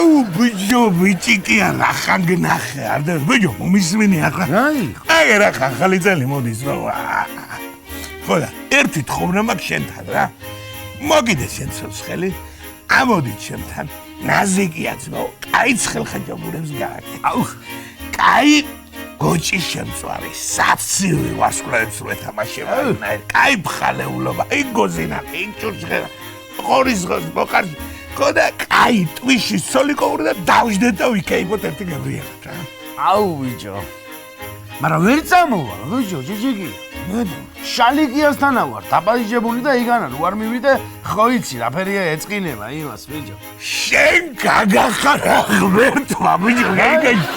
აუ ბიჭო ბიჭიკი რა ხან გნახე არ და ბიჭო მომისმინე ახლა აი რა ხან ხალი წელი მოდის რა ხო და ერთი თხოვნა მაქვს შენთან რა მოგიდე შენ ცოცხელი ამოდი ჩემთან ნაზიკია ძმაო კაიც ხელხაჯაბურებს გააკეთე აუ კაი გოჭი შემწვარი საცივი ვარსკვლავებს რო ეთამაშება კაი ბხალეულობა აი გოზინა აი ჭურჭღერა ყორის ღოს მოყარს ხოდა კაი ტვიში სოლიკოვური და დავждეთ და ვიკეიბოთ ერთი გაბრიელად რა აუ ბიჭო მაგრამ ვერ წამოვა ბიჭო ჯიჯიგი შალიკიასთანა ვარ დაბაიჯებული და იგანა რო არ მივიდე ხო იცი რაფერია ეწყინება იმას ბიჭო შენ გაგახარ ღმერთმა ბიჭო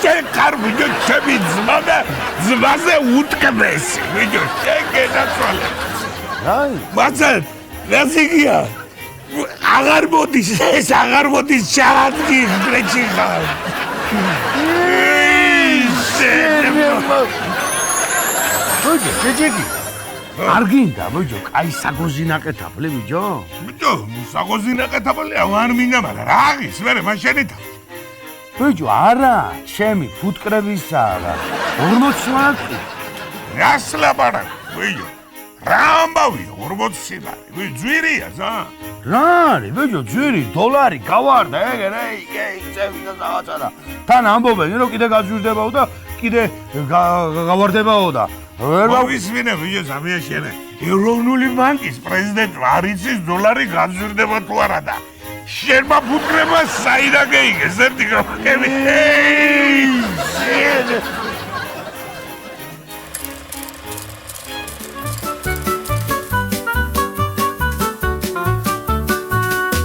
შენ ხარ ბიჭო ჩემი ძმა და ძმაზე უტკბესი ბიჭო შენ გენაცვალე აი მაცად რაზიგია აღარ მოდის ეს აღარ მოდის ჩაადგი გრეჩი ხარ ბიჭო ჯიჯიგი არ გინდა ბიჭო კაი საგოზინაკეთაბლე ბიჭო ბიჭო საგოზინაკეთაბლე არ მინდა მაგრამ რა არის მე მან შენითა ბიჭო არა ჩემი ფუტკრებისაა რა 40 ლარი რას ლაპარაკი ბიჭო რა ამბავია 40 ლარი ძვირია ზა რა არის ბიჭო ძვირი დოლარი გავარდა ეგ წევი და დავაწერა თან ამბობენ რომ კიდე გაძვირდებაო და კიდე გავარდებაო და ვერ მოვისმინე ბიჭო სამიაშენე ეროვნული ბანკის პრეზიდენტმა არ იცის დოლარი გაძვირდება თუ არა და შენმა ფუტკრებმა საიდან გეიგეს ერთი გაფკები